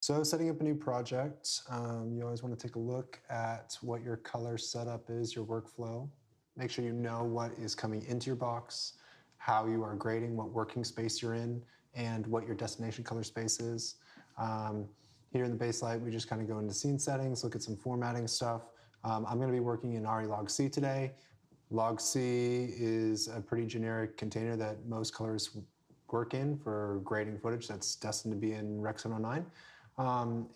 So setting up a new project, you always want to take a look at what your color setup is, your workflow. Make sure you know what is coming into your box, how you are grading, what working space you're in, and what your destination color space is. Here in the base light, we just kind of go into scene settings, look at some formatting stuff. I'm going to be working in RE Log C today. Log C is a pretty generic container that most colorists work in for grading footage that's destined to be in Rec 709.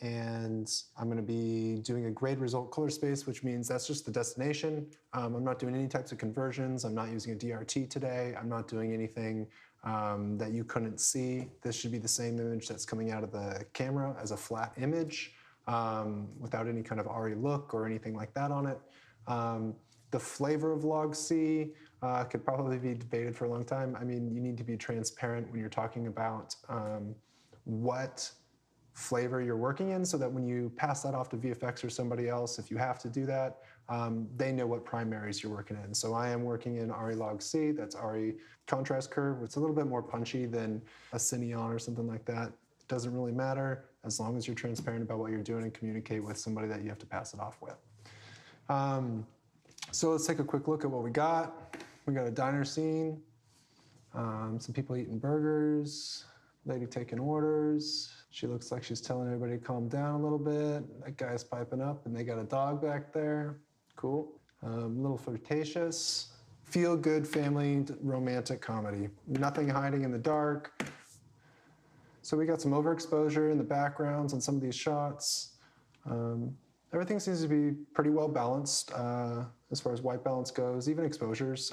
And I'm going to be doing a grade result color space, which means that's just the destination. I'm not doing any types of conversions. I'm not using a DRT today. I'm not doing anything that you couldn't see. This should be the same image that's coming out of the camera as a flat image without any kind of RE look or anything like that on it. The flavor of Log C could probably be debated for a long time. I mean, you need to be transparent when you're talking about what flavor you're working in so that when you pass that off to VFX or somebody else, if you have to do that, they know what primaries you're working in. So I am working in RE Log C, that's RE contrast curve. It's a little bit more punchy than a Cineon or something like that. It doesn't really matter as long as you're transparent about what you're doing and communicate with somebody that you have to pass it off with. So let's take a quick look at what we got. We got a diner scene, some people eating burgers, lady taking orders. She looks like she's telling everybody to calm down a little bit. That guy's piping up and they got a dog back there. Cool. A little flirtatious. Feel good family romantic comedy. Nothing hiding in the dark. So we got some overexposure in the backgrounds on some of these shots. Everything seems to be pretty well balanced as far as white balance goes, even exposures.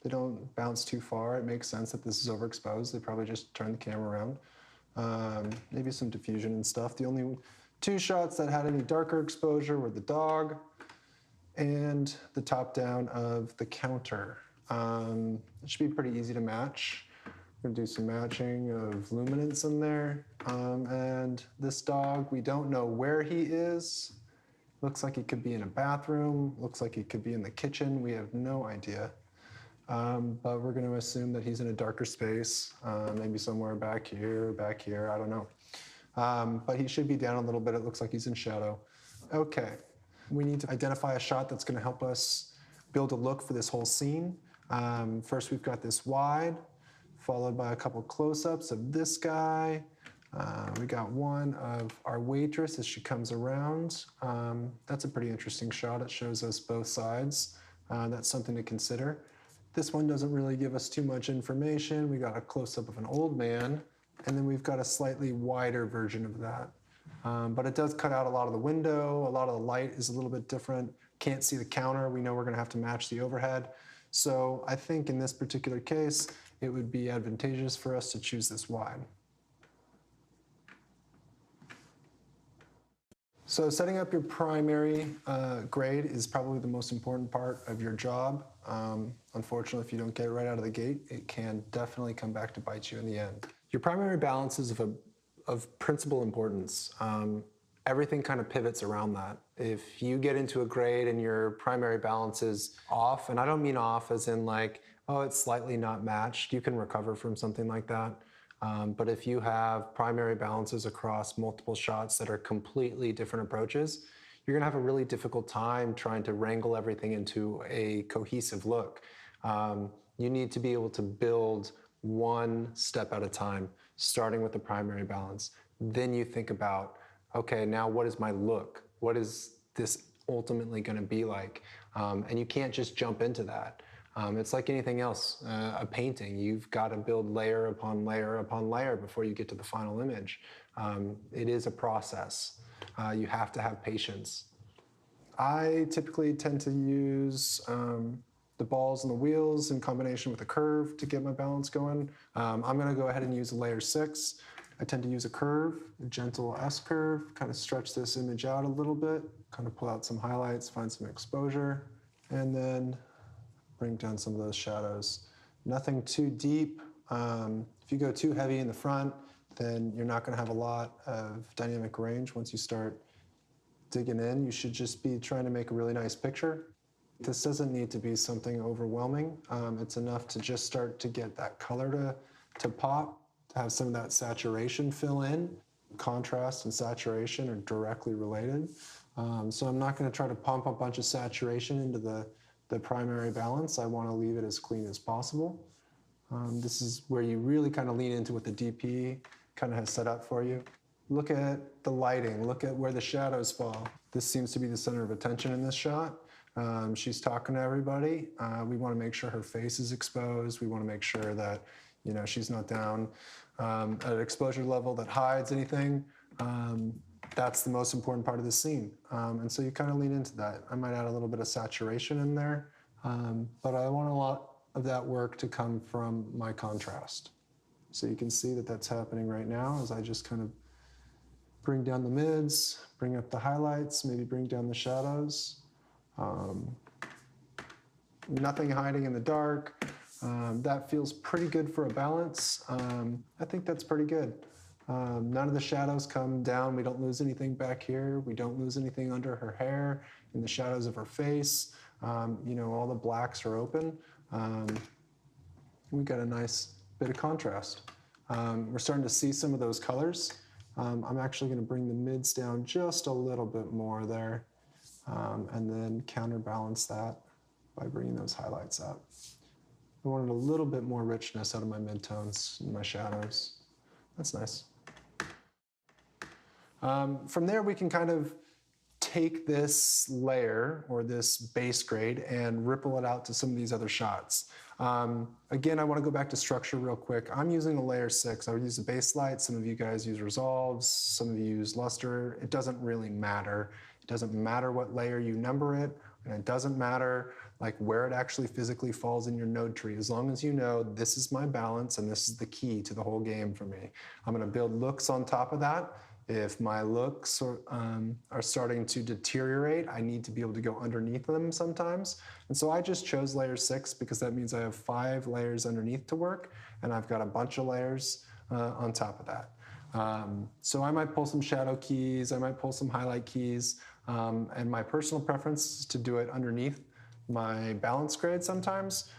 They don't bounce too far. It makes sense that this is overexposed. They probably just turned the camera around. Maybe some diffusion and stuff. The only two shots that had any darker exposure were the dog and the top down of the counter. It should be pretty easy to match. We're gonna do some matching of luminance in there. And this dog, we don't know where he is. Looks like he could be in a bathroom. Looks like he could be in the kitchen. We have no idea. But we're going to assume that he's in a darker space, maybe somewhere back here, I don't know. But he should be down a little bit. It looks like he's in shadow. Okay, we need to identify a shot that's going to help us build a look for this whole scene. First, we've got this wide, followed by a couple close-ups of this guy. We got one of our waitress as she comes around. That's a pretty interesting shot. It shows us both sides. That's something to consider. This one doesn't really give us too much information. We got a close-up of an old man, and then we've got a slightly wider version of that. But it does cut out a lot of the window. A lot of the light is a little bit different. Can't see the counter. We know we're gonna have to match the overhead. So I think in this particular case, it would be advantageous for us to choose this wide. So setting up your primary grade is probably the most important part of your job. Unfortunately, if you don't get it right out of the gate, it can definitely come back to bite you in the end. Your primary balance is of principal importance. Everything kind of pivots around that. If you get into a grade and your primary balance is off, and I don't mean off as in like, oh, it's slightly not matched, you can recover from something like that. But if you have primary balances across multiple shots that are completely different approaches, you're gonna have a really difficult time trying to wrangle everything into a cohesive look. You need to be able to build one step at a time, starting with the primary balance. Then you think about, okay, now what is my look? What is this ultimately gonna be like? And you can't just jump into that. It's like anything else, a painting. You've got to build layer upon layer upon layer before you get to the final image. It is a process. You have to have patience. I typically tend to use the balls and the wheels in combination with a curve to get my balance going. I'm going to go ahead and use a layer 6. I tend to use a curve, a gentle S curve, kind of stretch this image out a little bit, kind of pull out some highlights, find some exposure, and then bring down some of those shadows. Nothing too deep. If you go too heavy in the front, then you're not gonna have a lot of dynamic range. Once you start digging in, you should just be trying to make a really nice picture. This doesn't need to be something overwhelming. It's enough to just start to get that color to pop, to have some of that saturation fill in. contrast and saturation are directly related. So I'm not going to try to pump a bunch of saturation into the primary balance. I want to leave it as clean as possible. This is where you really kind of lean into what the DP kind of has set up for you. Look at the lighting, look at where the shadows fall. This seems to be the center of attention in this shot. She's talking to everybody. We want to make sure her face is exposed. We want to make sure that, you know, she's not down at an exposure level that hides anything. That's the most important part of the scene. And so you kind of lean into that. I might add a little bit of saturation in there, but I want a lot of that work to come from my contrast. So you can see that that's happening right now as I just kind of bring down the mids, bring up the highlights, maybe bring down the shadows. Nothing hiding in the dark. That feels pretty good for a balance. I think that's pretty good. None of the shadows come down. We don't lose anything back here. We don't lose anything under her hair, in the shadows of her face. You know, all the blacks are open. We've got a nice bit of contrast. We're starting to see some of those colors. I'm actually going to bring the mids down just a little bit more there, and then counterbalance that by bringing those highlights up. I wanted a little bit more richness out of my midtones and my shadows. That's nice. From there, we can kind of take this layer or this base grade and ripple it out to some of these other shots. Again, I want to go back to structure real quick. I'm using a layer 6. I would use a base light. Some of you guys use resolves. Some of you use luster. It doesn't really matter. It doesn't matter what layer you number it, and it doesn't matter like where it actually physically falls in your node tree. As long as you know this is my balance and this is the key to the whole game for me. I'm going to build looks on top of that. If my looks are starting to deteriorate, I need to be able to go underneath them sometimes. And so I just chose layer 6 because that means I have 5 layers underneath to work, and I've got a bunch of layers on top of that. So I might pull some shadow keys, I might pull some highlight keys, and my personal preference is to do it underneath my balance grade sometimes.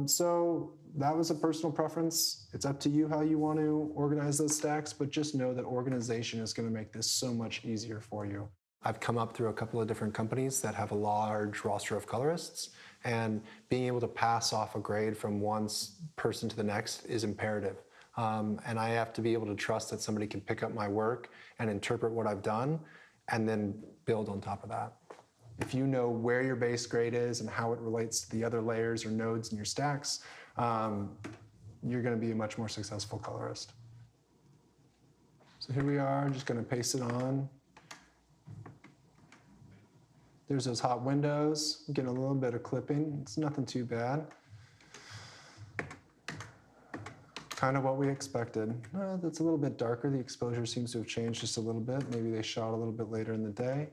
So that was a personal preference. It's up to you how you want to organize those stacks, but just know that organization is going to make this so much easier for you. I've come up through a couple of different companies that have a large roster of colorists, and being able to pass off a grade from one person to the next is imperative. And I have to be able to trust that somebody can pick up my work and interpret what I've done and then build on top of that. If you know where your base grade is and how it relates to the other layers or nodes in your stacks, you're going to be a much more successful colorist. So here we are, just going to paste it on. There's those hot windows, getting a little bit of clipping. It's nothing too bad. Kind of what we expected. That's a little bit darker. The exposure seems to have changed just a little bit. Maybe they shot a little bit later in the day.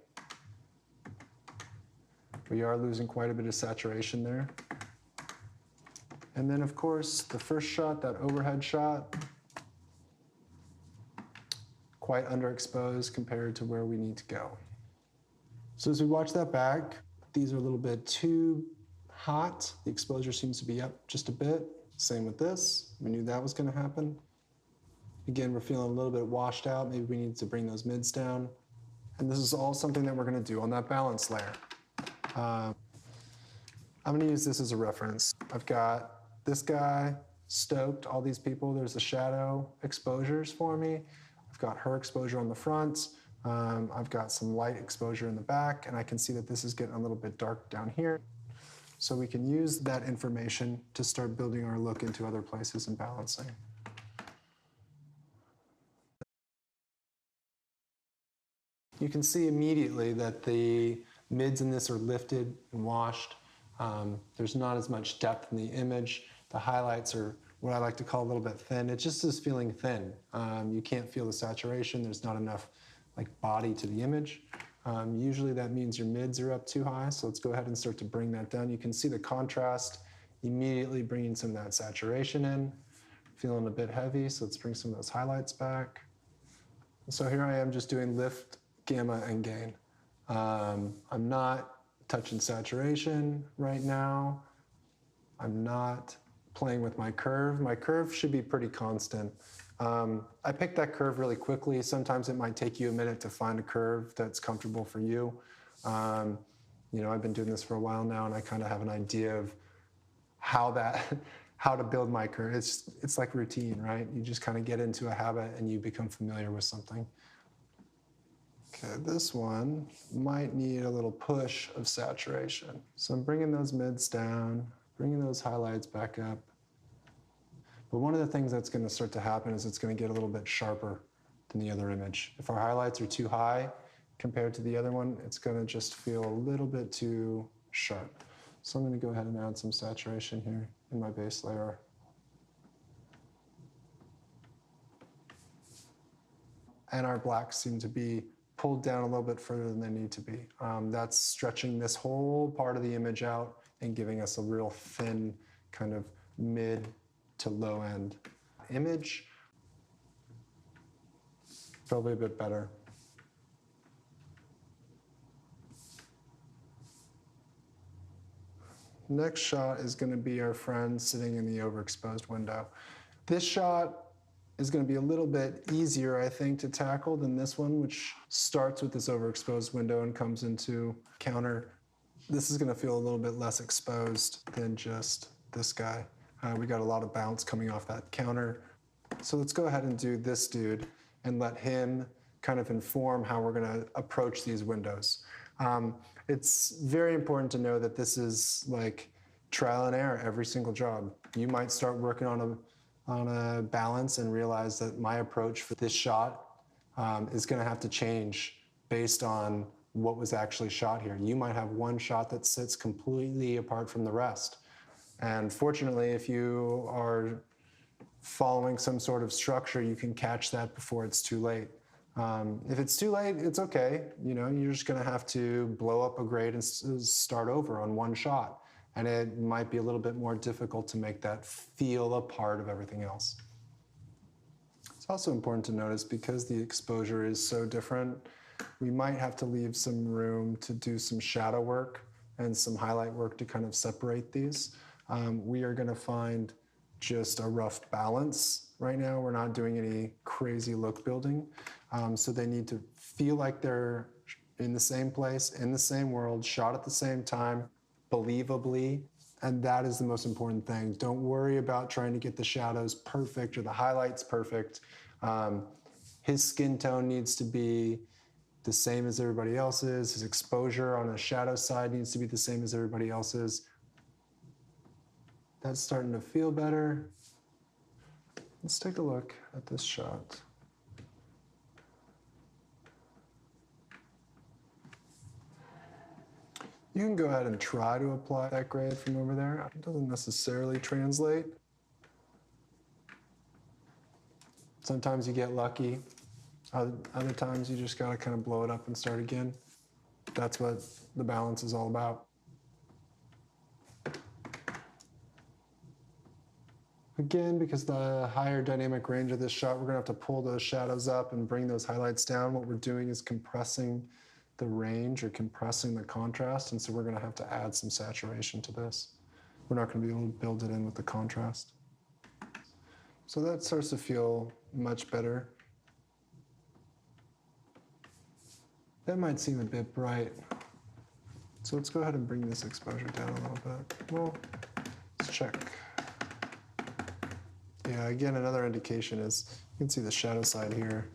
We are losing quite a bit of saturation there. And then, of course, the first shot, that overhead shot, quite underexposed compared to where we need to go. So as we watch that back, these are a little bit too hot. The exposure seems to be up just a bit. Same with this. We knew that was going to happen. Again, we're feeling a little bit washed out. Maybe we need to bring those mids down. And this is all something that we're going to do on that balance layer. I'm going to use this as a reference. I've got this guy stoked, all these people. There's the shadow exposures for me. I've got her exposure on the front. I've got some light exposure in the back, and I can see that this is getting a little bit dark down here. So we can use that information to start building our look into other places and balancing. You can see immediately that the mids in this are lifted and washed. There's not as much depth in the image. The highlights are what I like to call a little bit thin. It just is feeling thin. You can't feel the saturation. There's not enough like body to the image. Usually that means your mids are up too high, so let's go ahead and start to bring that down. You can see the contrast immediately bringing some of that saturation in. Feeling a bit heavy, so let's bring some of those highlights back. So here I am just doing lift, gamma, and gain. I'm not touching saturation right now. I'm not playing with my curve. My curve should be pretty constant. I picked that curve really quickly. Sometimes it might take you a minute to find a curve that's comfortable for you. I've been doing this for a while now, and I kind of have an idea of how how to build my curve. It's like routine, right? You just kind of get into a habit and you become familiar with something. Okay, this one might need a little push of saturation. So I'm bringing those mids down, bringing those highlights back up. But one of the things that's going to start to happen is it's going to get a little bit sharper than the other image. If our highlights are too high compared to the other one, it's going to just feel a little bit too sharp. So I'm going to go ahead and add some saturation here in my base layer. And our blacks seem to be pulled down a little bit further than they need to be. That's stretching this whole part of the image out and giving us a real thin kind of mid to low end image. Probably a bit better. Next shot is going to be our friend sitting in the overexposed window. This shot is going to be a little bit easier, I think, to tackle than this one, which starts with this overexposed window and comes into counter. This is going to feel a little bit less exposed than just this guy. We got a lot of bounce coming off that counter. So let's go ahead and do this dude and let him kind of inform how we're going to approach these windows. It's very important to know that this is like trial and error every single job. You might start working on a balance and realize that my approach for this shot is going to have to change based on what was actually shot here. You might have one shot that sits completely apart from the rest. And fortunately, if you are following some sort of structure, you can catch that before it's too late. If it's too late, it's okay. You're just going to have to blow up a grade and start over on one shot. And it might be a little bit more difficult to make that feel a part of everything else. It's also important to notice, because the exposure is so different, we might have to leave some room to do some shadow work and some highlight work to kind of separate these. We are going to find just a rough balance right now. We're not doing any crazy look building. So they need to feel like they're in the same place, in the same world, shot at the same time, believably. And that is the most important thing. Don't worry about trying to get the shadows perfect or the highlights perfect. His skin tone needs to be the same as everybody else's. His exposure on the shadow side needs to be the same as everybody else's. That's starting to feel better. Let's take a look at this shot. You can go ahead and try to apply that grade from over there. It doesn't necessarily translate. Sometimes you get lucky. Other times you just gotta kind of blow it up and start again. That's what the balance is all about. Again, because the higher dynamic range of this shot, we're gonna have to pull those shadows up and bring those highlights down. What we're doing is compressing the range or compressing the contrast, and so we're going to have to add some saturation to this. We're not going to be able to build it in with the contrast. So that starts to feel much better. That might seem a bit bright. So let's go ahead and bring this exposure down a little bit. Well, let's check. Yeah, again, another indication is you can see the shadow side here.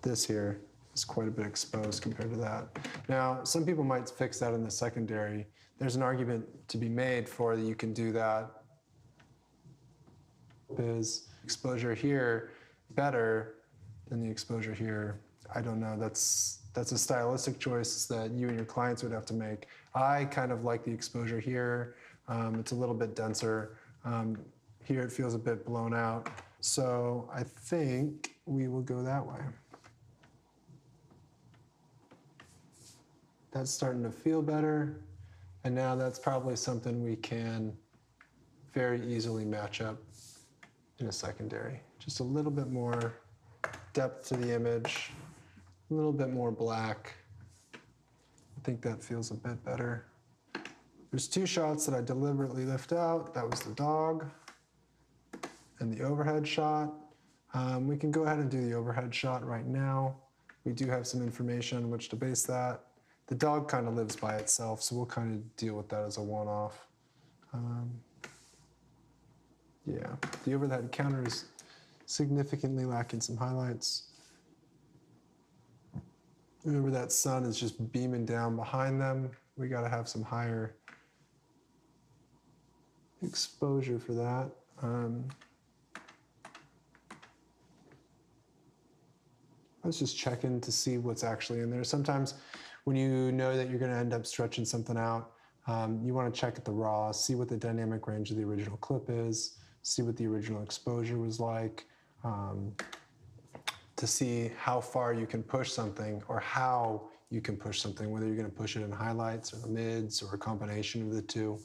This here is quite a bit exposed compared to that. Now, some people might fix that in the secondary. There's an argument to be made for that you can do that. Is exposure here better than the exposure here? I don't know. That's a stylistic choice that you and your clients would have to make. I kind of like the exposure here. It's a little bit denser. Here it feels a bit blown out. So I think we will go that way. That's starting to feel better. And now that's probably something we can very easily match up in a secondary. Just a little bit more depth to the image, a little bit more black. I think that feels a bit better. There's two shots that I deliberately left out. That was the dog and the overhead shot. We can go ahead and do the overhead shot right now. We do have some information on which to base that. The dog kind of lives by itself, so we'll kind of deal with that as a one-off. Yeah, the overhead counter is significantly lacking some highlights. Remember that sun is just beaming down behind them. We got to have some higher exposure for that. Let's just check in to see what's actually in there. Sometimes when you know that you're going to end up stretching something out, you want to check at the raw, see what the dynamic range of the original clip is, see what the original exposure was like, to see how far you can push something or how you can push something, whether you're going to push it in highlights or the mids or a combination of the two.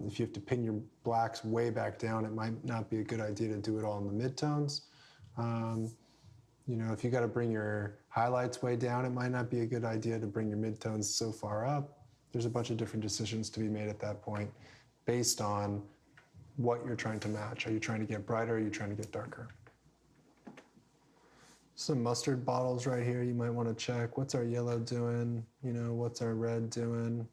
If you have to pin your blacks way back down, it might not be a good idea to do it all in the midtones. You know, if you got to bring your highlights way down, it might not be a good idea to bring your midtones so far up. There's a bunch of different decisions to be made at that point based on what you're trying to match. Are you trying to get brighter? Or are you trying to get darker? Some mustard bottles right here you might want to check. What's our yellow doing? You know, what's our red doing?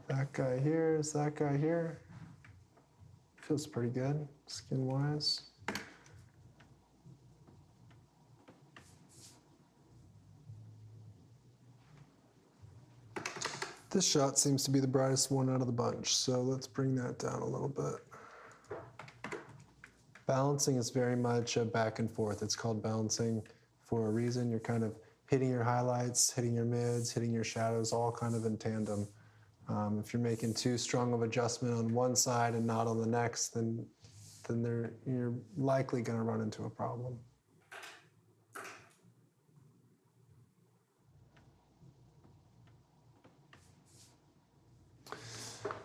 That guy here, is that guy here? Feels pretty good, skin-wise. This shot seems to be the brightest one out of the bunch, so let's bring that down a little bit. Balancing is very much a back and forth. It's called balancing for a reason. You're kind of hitting your highlights, hitting your mids, hitting your shadows, all kind of in tandem. If you're making too strong of adjustment on one side and not on the next, then you're likely going to run into a problem.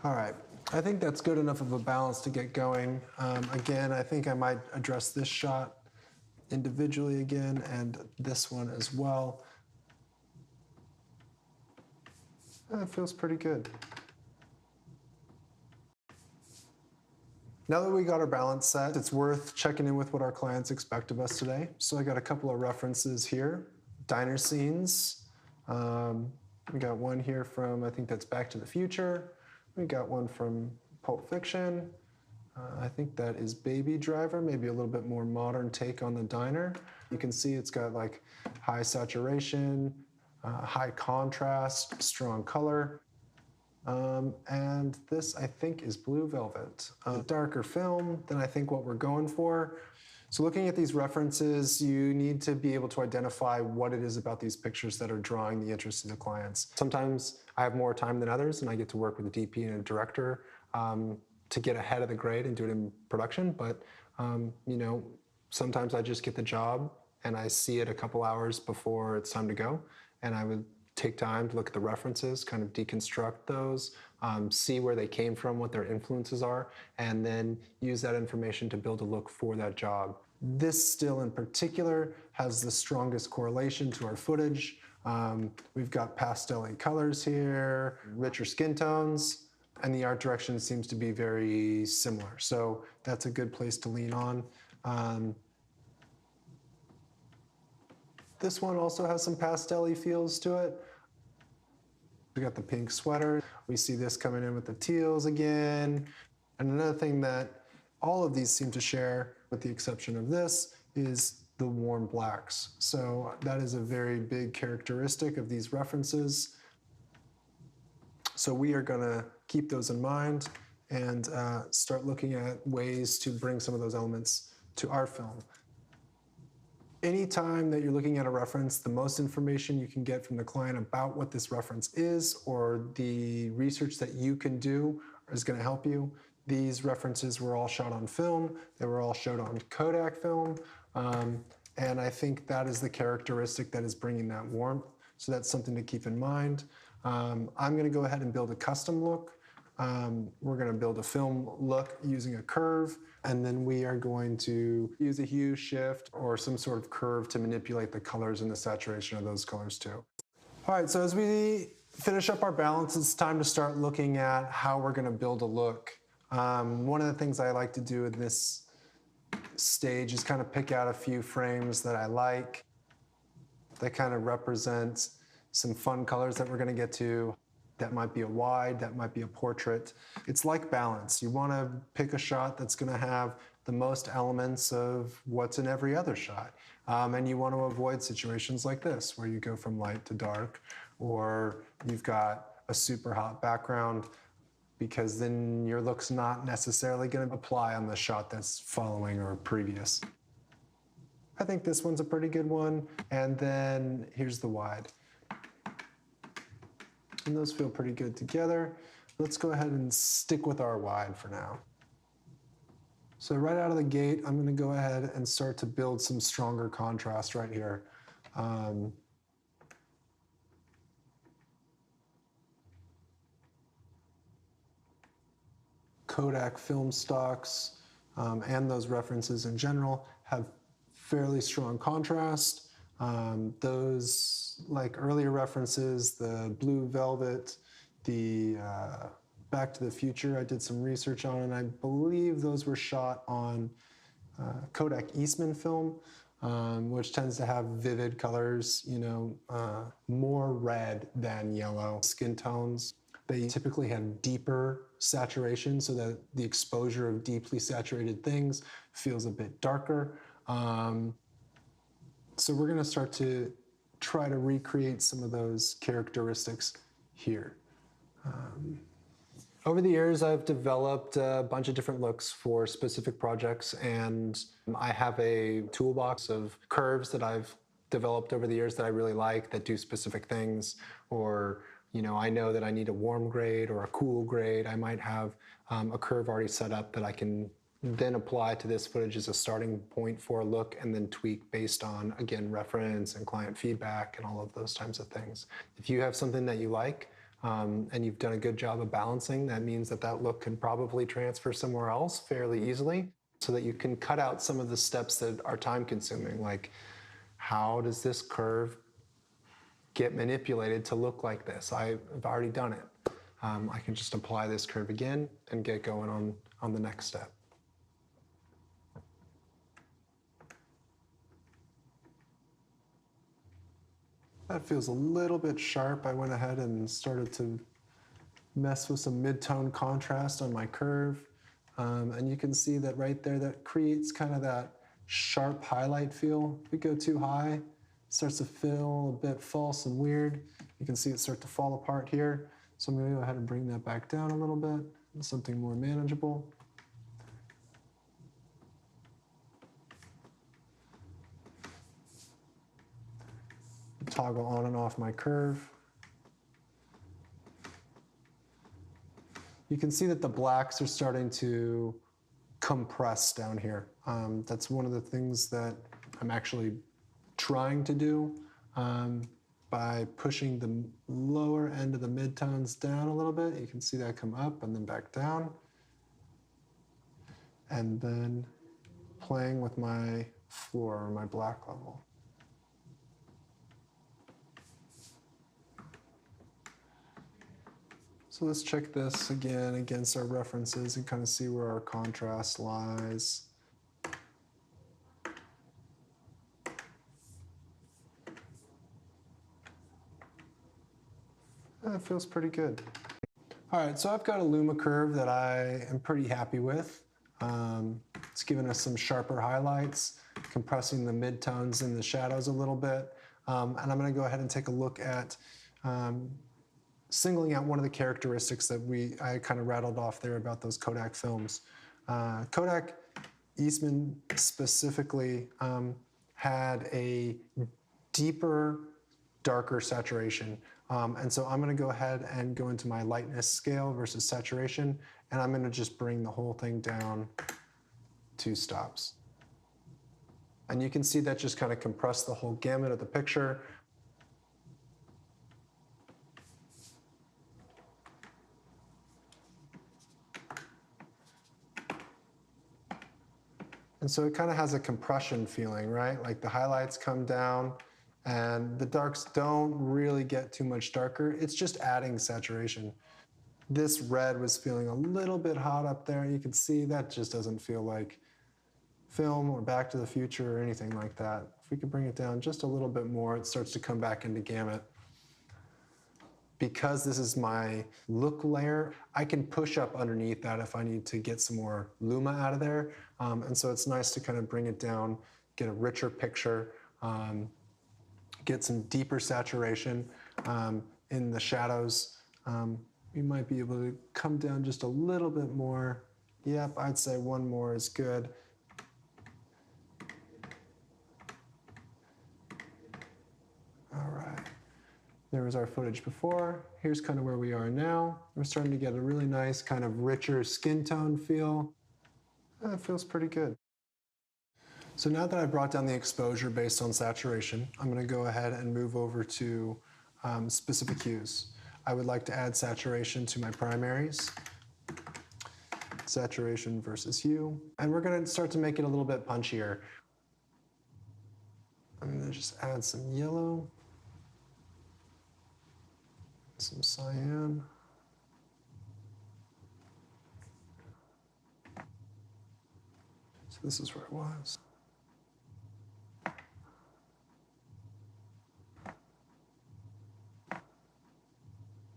All right, I think that's good enough of a balance to get going. Again, I think I might address this shot individually again and this one as well. That feels pretty good. Now that we got our balance set, it's worth checking in with what our clients expect of us today. So I got a couple of references here. Diner scenes. We got one here from, I think that's Back to the Future. We got one from Pulp Fiction. I think that is Baby Driver, maybe a little bit more modern take on the diner. You can see it's got like high saturation, high contrast, strong color. And this, I think, is Blue Velvet. A darker film than I think what we're going for. So looking at these references, you need to be able to identify what it is about these pictures that are drawing the interest of the clients. Sometimes I have more time than others, and I get to work with a DP and a director to get ahead of the grade and do it in production. But you know, sometimes I just get the job and I see it a couple hours before it's time to go, and I would take time to look at the references, kind of deconstruct those, see where they came from, what their influences are, and then use that information to build a look for that job. This still in particular has the strongest correlation to our footage. We've got pastel-y colors here, richer skin tones, and the art direction seems to be very similar. So that's a good place to lean on. This one also has some pastel-y feels to it. We got the pink sweater. We see this coming in with the teals again. And another thing that all of these seem to share, with the exception of this, is the warm blacks. So that is a very big characteristic of these references. So we are gonna keep those in mind and start looking at ways to bring some of those elements to our film. Anytime that you're looking at a reference, the most information you can get from the client about what this reference is or the research that you can do is going to help you. These references were all shot on film. They were all shot on Kodak film. And I think that is the characteristic that is bringing that warmth. So that's something to keep in mind. I'm going to go ahead and build a custom look. We're going to build a film look using a curve, and then we are going to use a hue shift or some sort of curve to manipulate the colors and the saturation of those colors too. All right, so as we finish up our balance, it's time to start looking at how we're going to build a look. One of the things I like to do in this stage is kind of pick out a few frames that I like that kind of represent some fun colors that we're going to get to. That might be a wide, that might be a portrait. It's like balance. You want to pick a shot that's going to have the most elements of what's in every other shot. And you want to avoid situations like this, where you go from light to dark, or you've got a super hot background, because then your look's not necessarily going to apply on the shot that's following or previous. I think this one's a pretty good one. And then here's the wide. And those feel pretty good together. Let's go ahead and stick with our wide for now. So right out of the gate, I'm going to go ahead and start to build some stronger contrast right here. Kodak film stocks and those references in general have fairly strong contrast. Those, like earlier references, the Blue Velvet, the Back to the Future, I did some research on, and I believe those were shot on Kodak Eastman film, which tends to have vivid colors, you know, more red than yellow skin tones. They typically have deeper saturation so that the exposure of deeply saturated things feels a bit darker. So we're going to start to try to recreate some of those characteristics here. Over the years, I've developed a bunch of different looks for specific projects, and I have a toolbox of curves that I've developed over the years that I really like, that do specific things. Or, you know, I know that I need a warm grade or a cool grade. I might have a curve already set up that I can then apply to this footage as a starting point for a look, and then tweak based on, again, reference and client feedback and all of those types of things. If you have something that you like, and you've done a good job of balancing, that means that that look can probably transfer somewhere else fairly easily, so that you can cut out some of the steps that are time consuming, like how does this curve get manipulated to look like this? I've already done it. I can just apply this curve again and get going on the next step. That feels a little bit sharp. I went ahead and started to mess with some mid-tone contrast on my curve. And you can see that right there, that creates kind of that sharp highlight feel. If we go too high, it starts to feel a bit false and weird. You can see it start to fall apart here. So I'm going to go ahead and bring that back down a little bit, something more manageable. Toggle on and off my curve. You can see that the blacks are starting to compress down here. That's one of the things that I'm actually trying to do by pushing the lower end of the midtones down a little bit. You can see that come up and then back down. And then playing with my floor, or my black level. So let's check this again against our references and kind of see where our contrast lies. That feels pretty good. All right, so I've got a Luma curve that I am pretty happy with. It's given us some sharper highlights, compressing the midtones and the shadows a little bit. And I'm going to go ahead and take a look at singling out one of the characteristics that I kind of rattled off there about those Kodak films. Kodak Eastman specifically had a deeper, darker saturation. And so I'm going to go ahead and go into my lightness scale versus saturation, and I'm going to just bring the whole thing down 2 stops. And you can see that just kind of compressed the whole gamut of the picture. And so it kind of has a compression feeling, right? Like the highlights come down and the darks don't really get too much darker. It's just adding saturation. This red was feeling a little bit hot up there. You can see that just doesn't feel like film or Back to the Future or anything like that. If we could bring it down just a little bit more, it starts to come back into gamut. Because this is my look layer, I can push up underneath that if I need to get some more luma out of there. And so it's nice to kind of bring it down, get a richer picture, get some deeper saturation in the shadows. We might be able to come down just a little bit more. Yep, I'd say one more is good. All right. There was our footage before. Here's kind of where we are now. We're starting to get a really nice kind of richer skin tone feel. That feels pretty good. So now that I've brought down the exposure based on saturation, I'm going to go ahead and move over to specific hues. I would like to add saturation to my primaries. Saturation versus hue. And we're going to start to make it a little bit punchier. I'm going to just add some yellow. Some cyan. So this is where it was.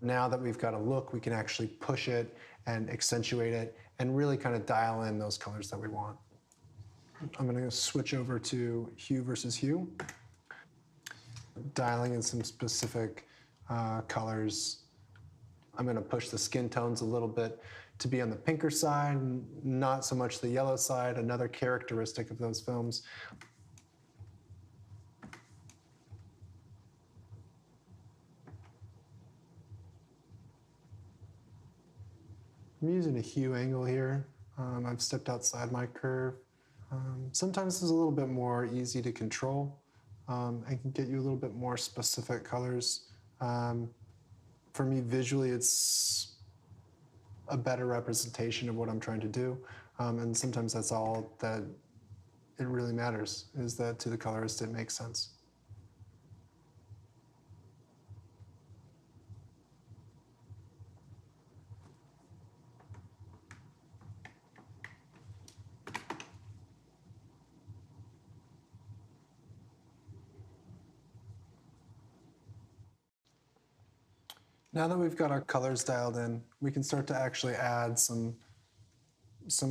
Now that we've got a look, we can actually push it and accentuate it and really kind of dial in those colors that we want. I'm going to switch over to hue versus hue. Dialing in some specific colors. I'm going to push the skin tones a little bit to be on the pinker side, not so much the yellow side, another characteristic of those films. I'm using a hue angle here. I've stepped outside my curve. Sometimes this is a little bit more easy to control. I can get you a little bit more specific colors. For me, visually, it's a better representation of what I'm trying to do. And sometimes that's all that it really matters, is that to the colorist it makes sense. Now that we've got our colors dialed in, we can start to actually add some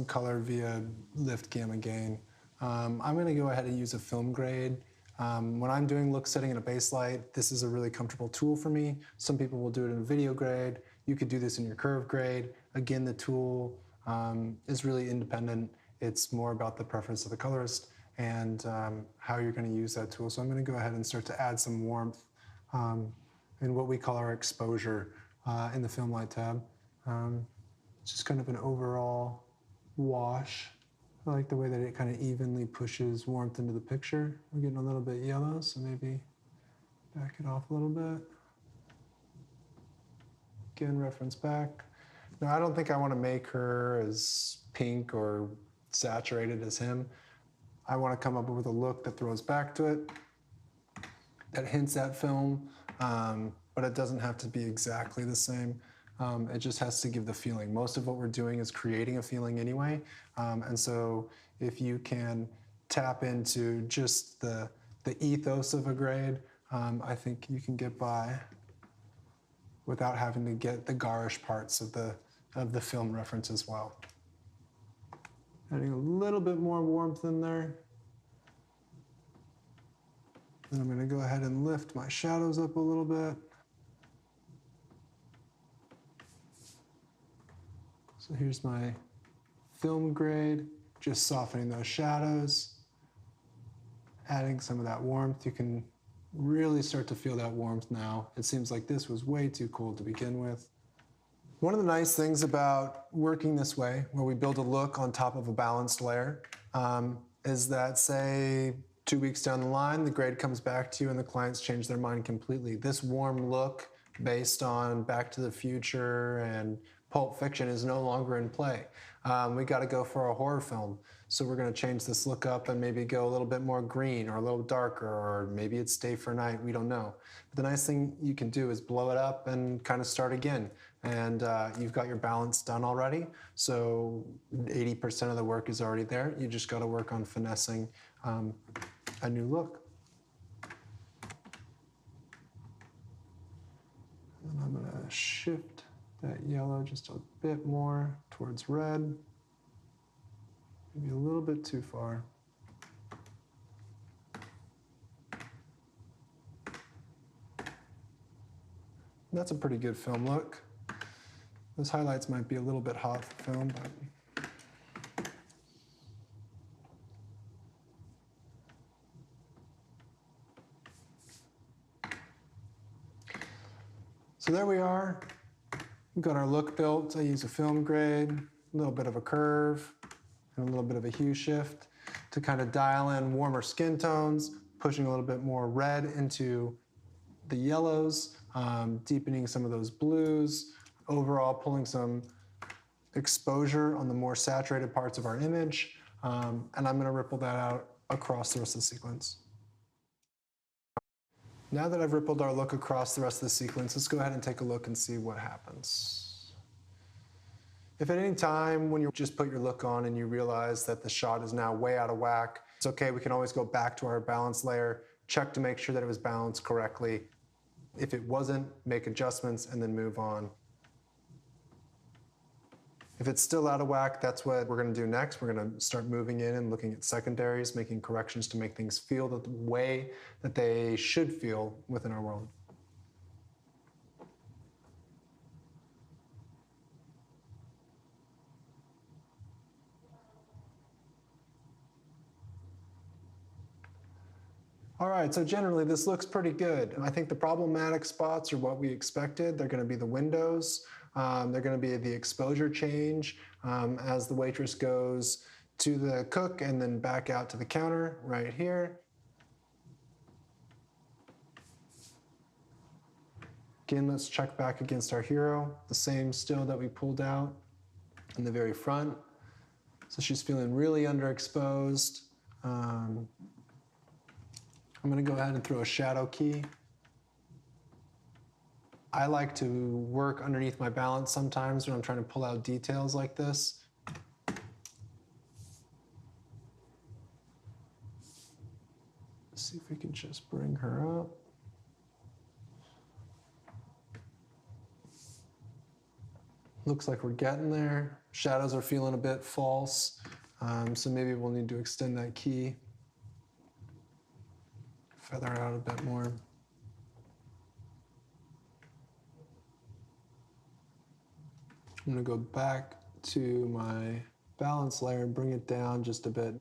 color via lift gamma gain. I'm going to go ahead and use a film grade. When I'm doing look setting in a base light, this is a really comfortable tool for me. Some people will do it in a video grade. You could do this in your curve grade. Again, the tool is really independent. It's more about the preference of the colorist and how you're going to use that tool. So I'm going to go ahead and start to add some warmth in what we call our exposure in the film light tab. Just kind of an overall wash. I like the way that it kind of evenly pushes warmth into the picture. We're getting a little bit yellow, so maybe back it off a little bit. Again, reference back. Now, I don't think I want to make her as pink or saturated as him. I want to come up with a look that throws back to it, that hints at film, but it doesn't have to be exactly the same. It just has to give the feeling. Most of what we're doing is creating a feeling anyway. And so if you can tap into just the ethos of a grade, I think you can get by without having to get the garish parts of the film reference as well. Adding a little bit more warmth in there. Then I'm going to go ahead and lift my shadows up a little bit. So here's my film grade, just softening those shadows, adding some of that warmth. You can really start to feel that warmth now. It seems like this was way too cold to begin with. One of the nice things about working this way, where we build a look on top of a balanced layer, is that, say, 2 weeks down the line, the grade comes back to you and the clients change their mind completely. This warm look based on Back to the Future and Pulp Fiction is no longer in play. We got to go for a horror film. So we're going to change this look up and maybe go a little bit more green or a little darker, or maybe it's day for night, we don't know. But the nice thing you can do is blow it up and kind of start again. and you've got your balance done already. So 80% of the work is already there. You just got to work on finessing a new look. And I'm going to shift that yellow just a bit more towards red. Maybe a little bit too far. That's a pretty good film look. Those highlights might be a little bit hot for film, but so there we are. We've got our look built. I use a film grade, a little bit of a curve, and a little bit of a hue shift to kind of dial in warmer skin tones, pushing a little bit more red into the yellows, deepening some of those blues, overall pulling some exposure on the more saturated parts of our image, and I'm going to ripple that out across the rest of the sequence. Now that I've rippled our look across the rest of the sequence, let's go ahead and take a look and see what happens. If at any time when you just put your look on and you realize that the shot is now way out of whack, it's okay, we can always go back to our balance layer, check to make sure that it was balanced correctly. If it wasn't, make adjustments and then move on. If it's still out of whack, that's what we're going to do next. We're going to start moving in and looking at secondaries, making corrections to make things feel the way that they should feel within our world. All right, so generally this looks pretty good. I think the problematic spots are what we expected. They're going to be the windows. They're going to be the exposure change as the waitress goes to the cook and then back out to the counter right here. Again, let's check back against our hero, the same still that we pulled out in the very front. So she's feeling really underexposed. I'm going to go ahead and throw a shadow key. I like to work underneath my balance sometimes when I'm trying to pull out details like this. Let's see if we can just bring her up. Looks like we're getting there. Shadows are feeling a bit false, so maybe we'll need to extend that key. Feather out a bit more. I'm going to go back to my balance layer and bring it down just a bit.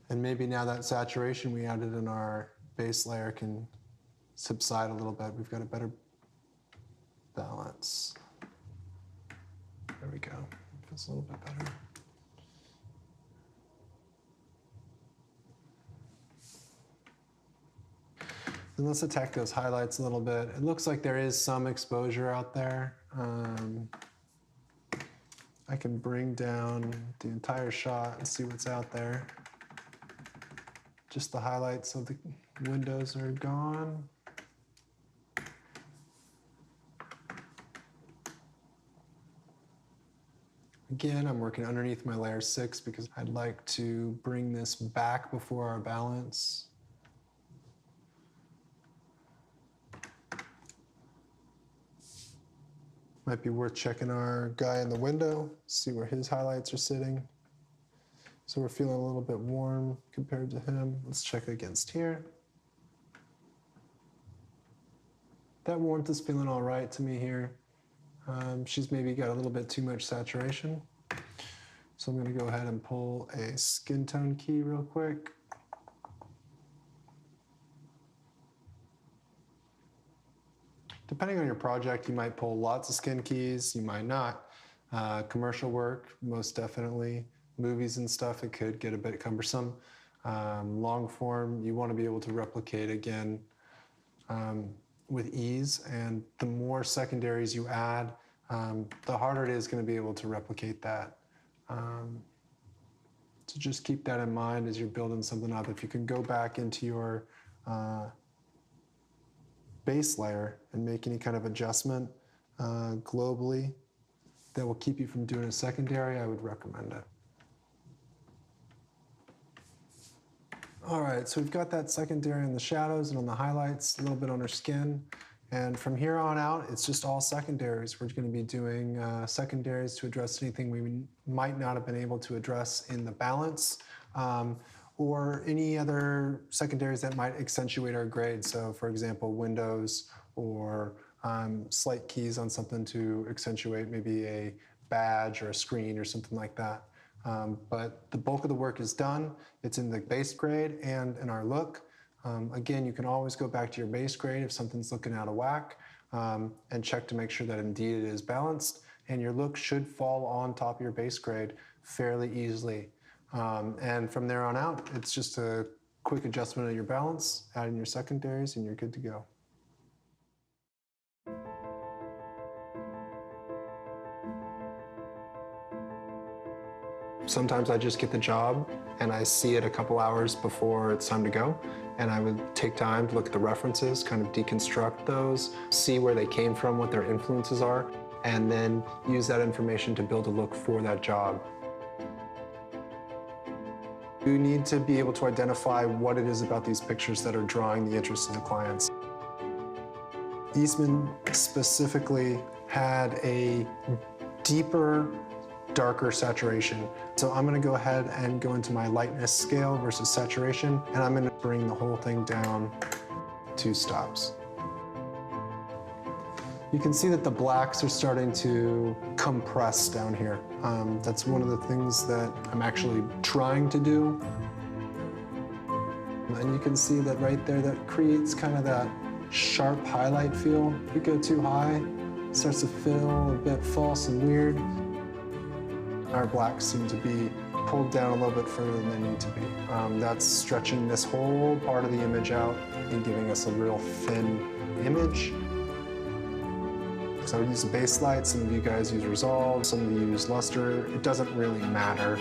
And maybe now that saturation we added in our base layer can subside a little bit. We've got a better balance. There we go. Feels a little bit better. And let's attack those highlights a little bit. It looks like there is some exposure out there. I can bring down the entire shot and see what's out there. Just the highlights of the windows are gone. Again, I'm working underneath my layer 6 because I'd like to bring this back before our balance. Might be worth checking our guy in the window, see where his highlights are sitting. So we're feeling a little bit warm compared to him. Let's check against here. That warmth is feeling all right to me here. She's maybe got a little bit too much saturation. So I'm going to go ahead and pull a skin tone key real quick. Depending on your project, you might pull lots of skin keys, you might not. Commercial work, most definitely. Movies and stuff, it could get a bit cumbersome. Long form, you want to be able to replicate again with ease, and the more secondaries you add, the harder it is going to be able to replicate that. So just keep that in mind as you're building something up. If you can go back into your base layer and make any kind of adjustment globally that will keep you from doing a secondary, I would recommend it. All right, so we've got that secondary on the shadows and on the highlights, a little bit on her skin. And from here on out, it's just all secondaries. We're going to be doing secondaries to address anything we might not have been able to address in the balance, or any other secondaries that might accentuate our grade. So for example, windows or slight keys on something to accentuate maybe a badge or a screen or something like that. But the bulk of the work is done. It's in the base grade and in our look. Again, you can always go back to your base grade if something's looking out of whack, and check to make sure that indeed it is balanced. And your look should fall on top of your base grade fairly easily. And from there on out, it's just a quick adjustment of your balance, add in your secondaries, and you're good to go. Sometimes I just get the job and I see it a couple hours before it's time to go. And I would take time to look at the references, kind of deconstruct those, see where they came from, what their influences are, and then use that information to build a look for that job. You need to be able to identify what it is about these pictures that are drawing the interest of the clients. Eastman specifically had a deeper, darker saturation. So I'm gonna go ahead and go into my lightness scale versus saturation, and I'm gonna bring the whole thing down 2 stops. You can see that the blacks are starting to compress down here. That's one of the things that I'm actually trying to do. And you can see that right there, that creates kind of that sharp highlight feel. If you go too high, it starts to feel a bit false and weird. Our blacks seem to be pulled down a little bit further than they need to be. That's stretching this whole part of the image out and giving us a real thin image. So I would use a base light, some of you guys use Resolve, some of you use Luster. It doesn't really matter.